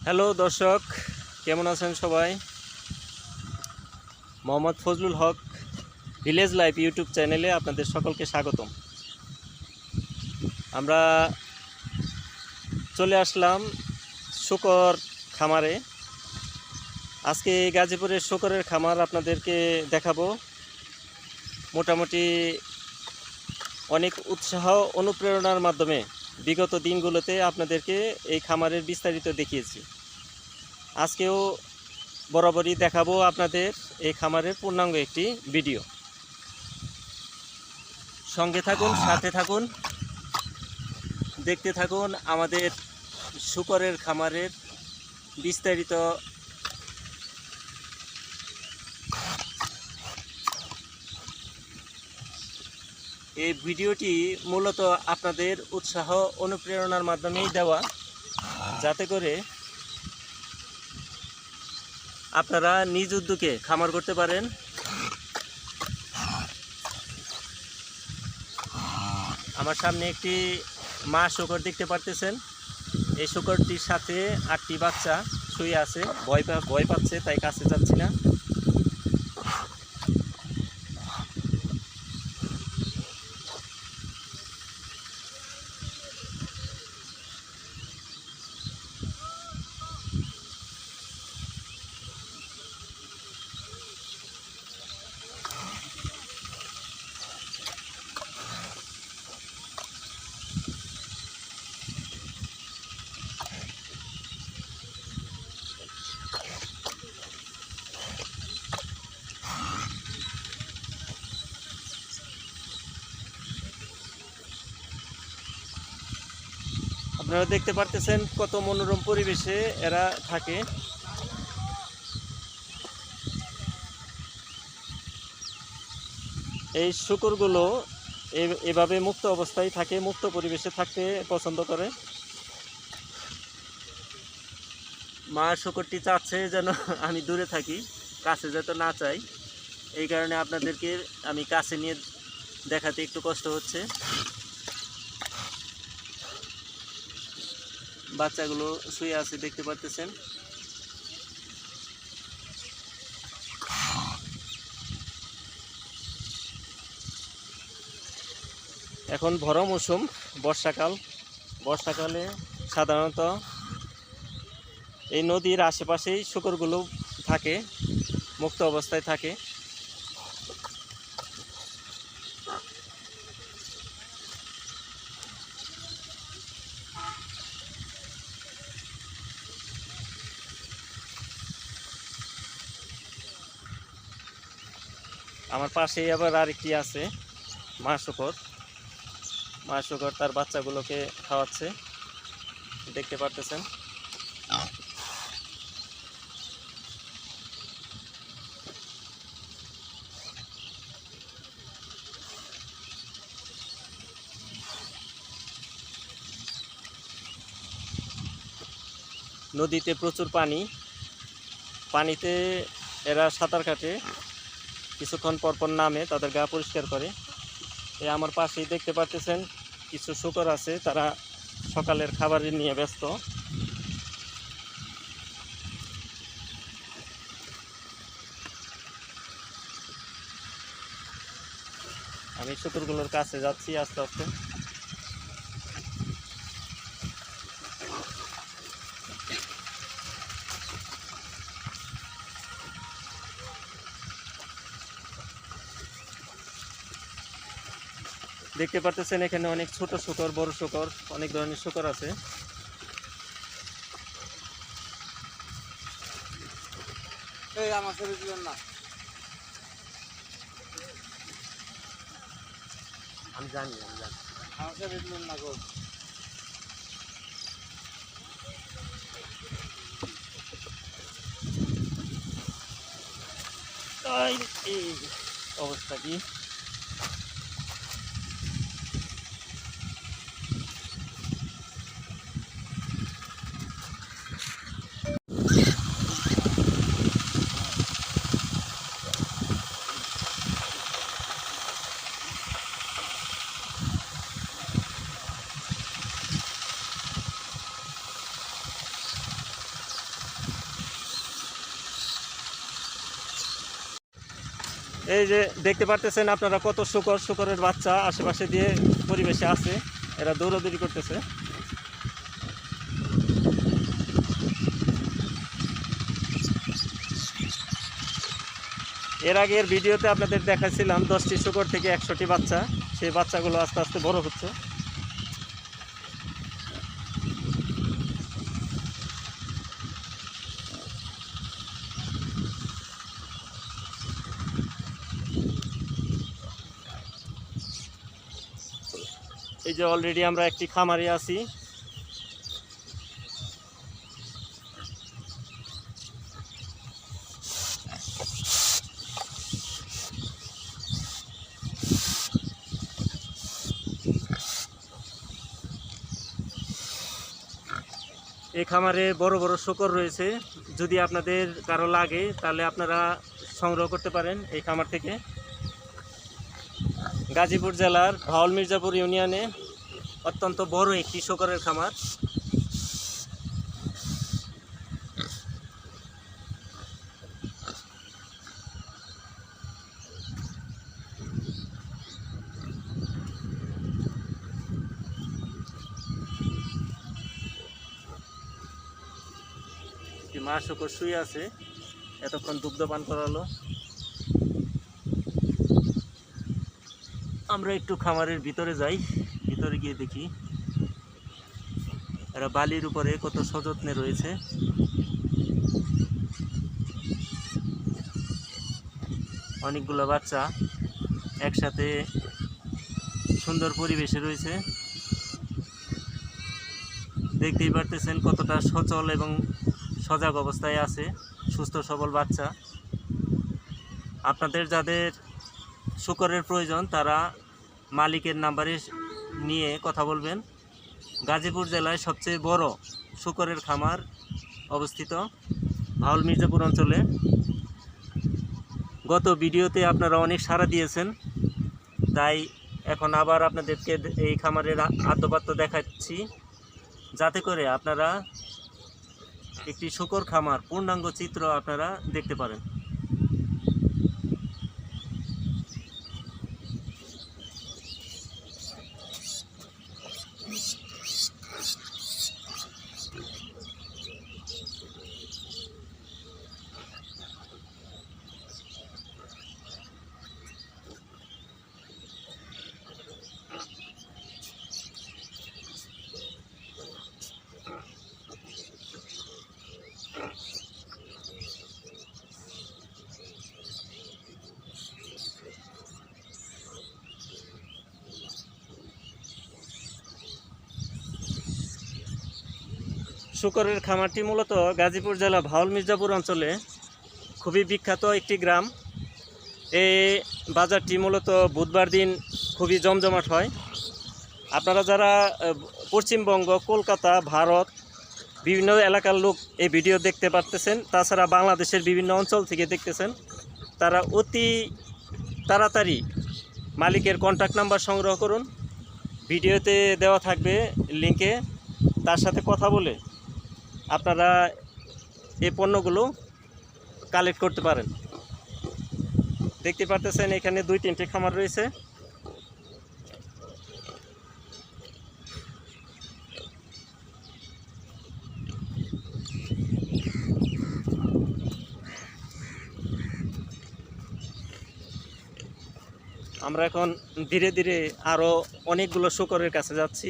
Hello দর্শক, কেমন আছেন সবাই? মোহাম্মদ ফজলুল হক ভিলেজ লাইফ ইউটিউব চ্যানেলে আপনাদের সকলকে স্বাগতম। আমরা চলে আসলাম শূকর খামারে। আজকে গাজীপুরের শূকরের খামার আপনাদেরকে দেখাবো। মোটামুটি অনেক উৎসাহ অনুপ্রেরণার মাধ্যমে বিগত দিনগুলোতে আপনাদেরকে এই খামারের বিস্তারিত দেখিয়েছি। আজকেও বরাবরই দেখাবো আপনাদের এই খামারের পূর্ণাঙ্গ একটি ভিডিও। সঙ্গে থাকুন, সাথে থাকুন, দেখতে থাকুন আমাদের শূকরের খামারের বিস্তারিত। এই ভিডিওটি মূলত আপনাদের উৎসাহ অনুপ্রেরণার মাধ্যমেই দেওয়া, যাতে করে আপনারা নিজ উদ্যোগে খামার করতে পারেন। আমার সামনে একটি মা শূকর দেখতে পারতেছেন। এই শূকরটির সাথে 8টি বাচ্চা শুয়ে আছে, ভয় পাচ্ছে, তাই কাছে যাচ্ছি না। আপনারা দেখতে পারতেছেন কত মনোরম পরিবেশে এরা থাকে। এই শূকরগুলো এভাবে মুক্ত অবস্থায় থাকে, মুক্ত পরিবেশে থাকতে পছন্দ করে। মা শূকরটি চাচ্ছে যেন আমি দূরে থাকি, কাছে যেতে না চাই। এই কারণে আপনাদেরকে আমি কাছে নিয়ে দেখাতে একটু কষ্ট হচ্ছে। বাচ্চাগুলো শুয়ে আছে, দেখতে পারতেছেন। এখন ভর মৌসুম, বর্ষাকালে সাধারণত এই নদীর আশেপাশেই শূকরগুলো থাকে, মুক্ত অবস্থায় থাকে। আমার পাশেই আবার আরেকটি আছে মা শূকর তার বাচ্চাগুলোকে খাওয়াচ্ছে, দেখতে পারতেছেন। নদীতে প্রচুর পানিতে এরা সাঁতার কাটে, কিছুক্ষণ পরপর নামে, তাদের গা পরিষ্কার করে। এই আমার পাশেই দেখতে পাচ্ছেন কিছু শূকর আছে, তারা সকালের খাবার নিয়ে ব্যস্ত। আমি শূকরগুলোর কাছে যাচ্ছি আস্তে আস্তে। দেখতে পাচ্ছেন এখানে অনেক ছোট শূকর, বড় শূকর, অনেক ধরনের শূকর আছে। আমি জানি না গো। এই অবস্থা কি? এই যে দেখতে পারতেছেন আপনারা কত শূকরের বাচ্চা আশেপাশে দিয়ে পরিবেশে আছে, এরা দৌড়াদৌড়ি করতেছে। এর আগের ভিডিওতে আপনাদের দেখাচ্ছিলাম 10টি শূকর থেকে 100টি বাচ্চা, সেই বাচ্চাগুলো আস্তে আস্তে বড় হচ্ছে। এই যে অলরেডি আমরা একটি খামারে আছি। এই খামারে বড় বড় শূকর রয়েছে, যদি আপনাদের কারো লাগে তাহলে আপনারা সংগ্রহ করতে পারেন এই খামার থেকে। গাজীপুর জেলার ভাওল মির্জাপুর ইউনিয়নে অত্যন্ত বড় একটি শূকরের খামার। মা শূকর শুয়ে আছে, এতক্ষণ দুগ্ধপান করালো। আমরা একটু খামারের ভিতরে যাই, ভিতরে গিয়ে দেখি এরা বালির উপরে কত সযত্নে রয়েছে। অনেকগুলো বাচ্চা একসাথে সুন্দর পরিবেশে রয়েছে। দেখতেই পারতেছেন কতটা সচল এবং সজাগ অবস্থায় আছে সুস্থ সবল বাচ্চা। আপনাদের যাদের শূকরের প্রয়োজন তারা মালিকের নাম্বারে নিয়ে কথা বলবেন। গাজীপুর জেলায় সবচেয়ে বড় শূকরের খামার অবস্থিত ভাওল মির্জাপুর অঞ্চলে। গত ভিডিওতে আপনারা অনেক সাড়া দিয়েছেন, তাই এখন আবার আপনাদেরকে এই খামারের আদ্যপাত্য দেখাচ্ছি, যাতে করে আপনারা একটি শূকর খামার পূর্ণাঙ্গ চিত্র আপনারা দেখতে পারেন। শূকরের খামারটি মূলত গাজীপুর জেলা ভাওল মির্জাপুর অঞ্চলে খুবই বিখ্যাত একটি গ্রাম। এই বাজারটি মূলত বুধবার দিন খুবই জমজমাট হয়। আপনারা যারা পশ্চিমবঙ্গ, কলকাতা, ভারত বিভিন্ন এলাকার লোক এই ভিডিও দেখতে পারতেছেন, তাছাড়া বাংলাদেশের বিভিন্ন অঞ্চল থেকে দেখতেছেন, তারা অতি তাড়াতাড়ি মালিকের কন্ট্যাক্ট নাম্বার সংগ্রহ করুন, ভিডিওতে দেওয়া থাকবে লিঙ্কে, তার সাথে কথা বলে আপনারা এই পণ্যগুলো কালেক্ট করতে পারেন। দেখতে পারতেছেন এখানে 2-3টি খামার রয়েছে। আমরা এখন ধীরে ধীরে আরও অনেকগুলো শূকরের কাছে যাচ্ছি,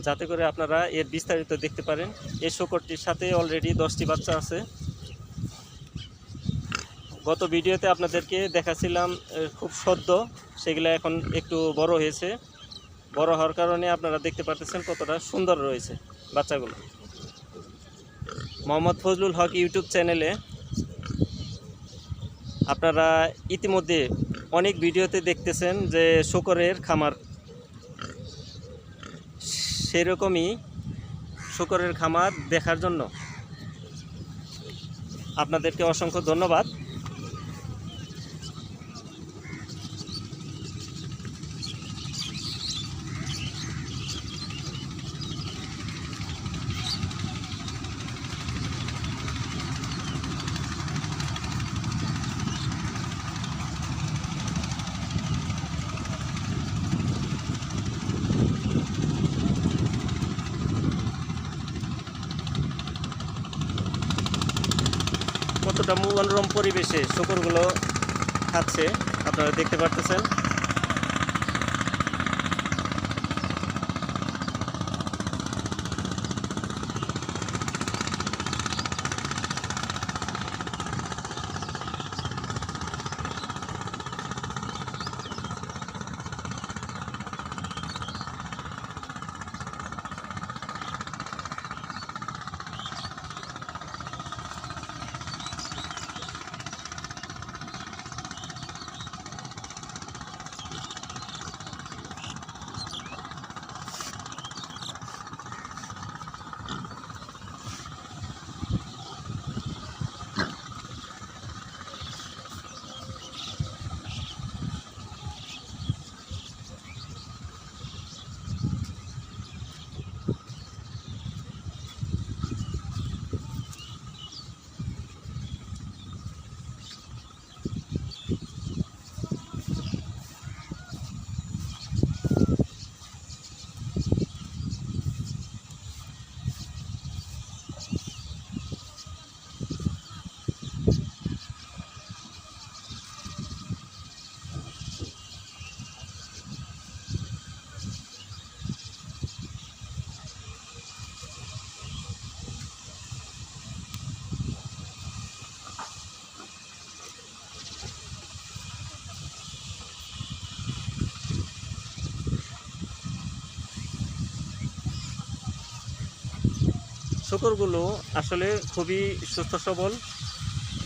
যাতে করে আপনারা এর বিস্তারিত দেখতে পারেন। এই শূকরটির সাথে অলরেডি 10টি বাচ্চা আছে। গত ভিডিওতে আপনাদেরকে দেখাচ্ছিলাম খুব সদ্য, সেগুলো এখন একটু বড় হয়েছে। বড় হওয়ার কারণে আপনারা দেখতে পাচ্ছেন কতটা সুন্দর রয়েছে বাচ্চাগুলো। মোহাম্মদ ফজলুল হক ইউটিউব চ্যানেলে আপনারা ইতিমধ্যে অনেক ভিডিওতে দেখতেছেন যে শূকরের খামার, সেরকমই শূকরের খামার দেখার জন্য আপনাদেরকে অসংখ্য ধন্যবাদ। কতটা মনোরম পরিবেশে শূকরগুলো খাচ্ছে আপনারা দেখতে পারতেছেন। শূকরগুলো আসলে খুবই সুস্থ সবল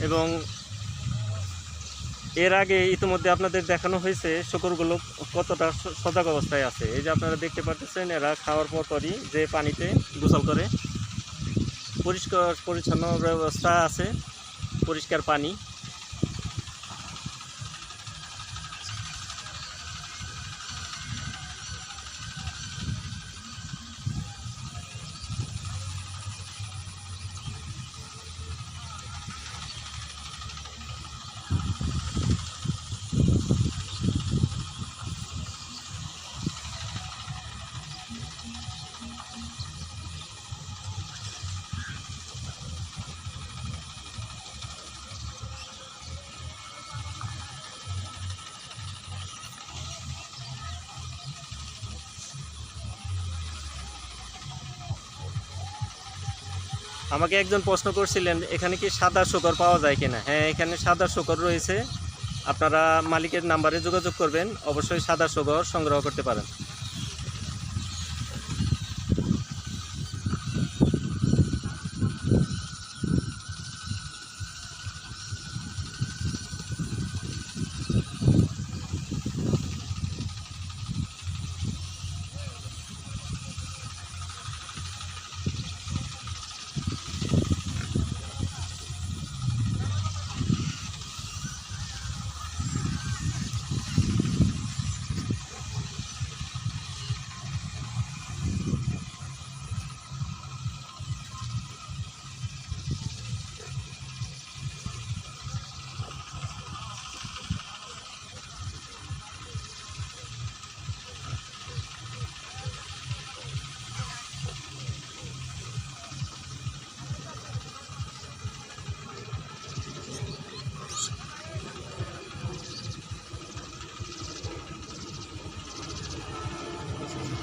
এবং এর আগে ইতিমধ্যে আপনাদের দেখানো হয়েছে শূকরগুলো কতটা সজাগ অবস্থায় আছে। এই যে আপনারা দেখতে পাচ্ছেন এরা খাওয়ার পরই যে পানিতে গোসল করে, পরিষ্কার পরিচ্ছন্ন ব্যবস্থা আছে, পরিষ্কার পানি। আমাকে একজন প্রশ্ন করছিলেন এখানে কি সাদা শূকর পাওয়া যায় কিনা। হ্যাঁ, এখানে সাদা শূকর রয়েছে, আপনারা মালিকের নাম্বারে যোগাযোগ করবেন, অবশ্যই সাদা শূকর সংগ্রহ করতে পারেন।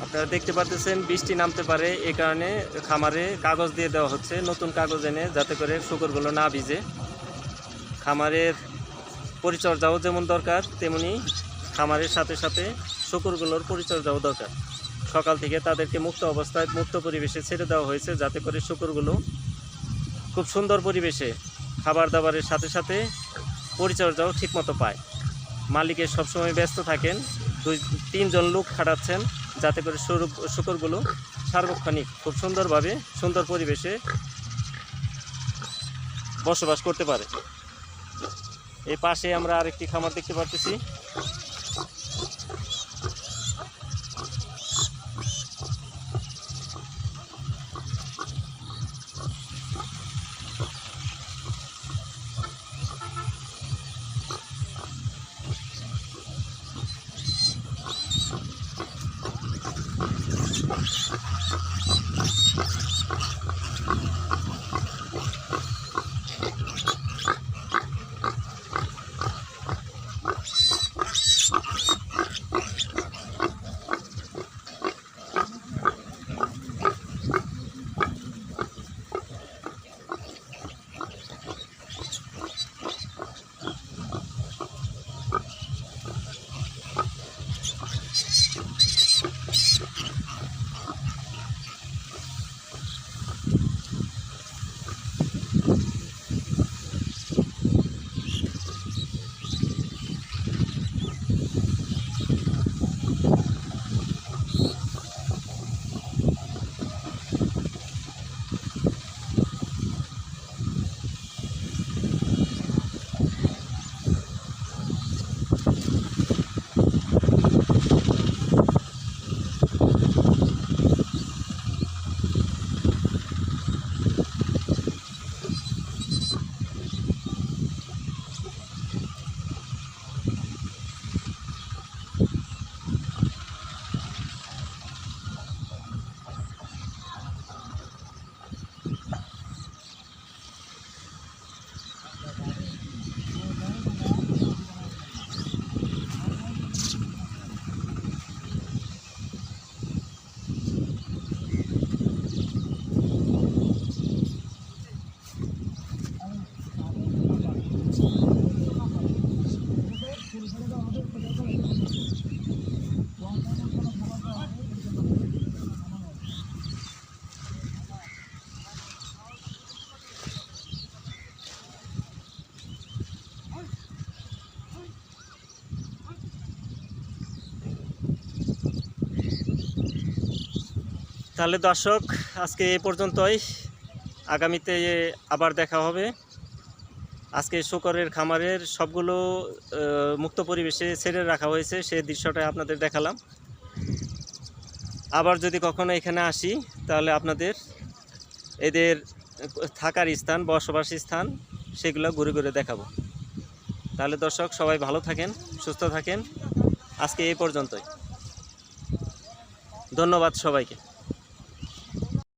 আপনারা দেখতে পাচ্ছেন বৃষ্টি নামতে পারে, এই কারণে খামারে কাগজ দিয়ে দেওয়া হচ্ছে, নতুন কাগজ এনে, যাতে করে শূকরগুলো না ভিজে। খামারের পরিচর্যাও যেমন দরকার তেমনি খামারের সাথে সাথে শূকরগুলোর পরিচর্যাও দরকার। সকাল থেকে তাদেরকে মুক্ত অবস্থায় মুক্ত পরিবেশে ছেড়ে দেওয়া হয়েছে, যাতে করে শূকরগুলো খুব সুন্দর পরিবেশে খাবার দাবারের সাথে সাথে পরিচর্যাও ঠিকমতো পায়। মালিকের সবসময় ব্যস্ত থাকেন, 2-3 জন লোক খাটাচ্ছেন, যাতে করে শূকরগুলো সার্বক্ষণিক খুব সুন্দরভাবে সুন্দর পরিবেশে বসবাস করতে পারে। এই পাশে আমরা আরেকটি খামার দেখতে পাচ্ছি। তাহলে দর্শক আজকে এ পর্যন্তই, আগামীতে আবার দেখা হবে। আজকে শূকরের খামারের সবগুলো মুক্ত পরিবেশে ছেড়ে রাখা হয়েছে, সেই দৃশ্যটা আপনাদের দেখালাম। আবার যদি কখনো এখানে আসি তাহলে আপনাদের এদের থাকার স্থান, বসবাস স্থান সেগুলো ঘুরে ঘুরে দেখাবো। তাহলে দর্শক সবাই ভালো থাকেন, সুস্থ থাকেন। আজকে এই পর্যন্তই। ধন্যবাদ সবাইকে।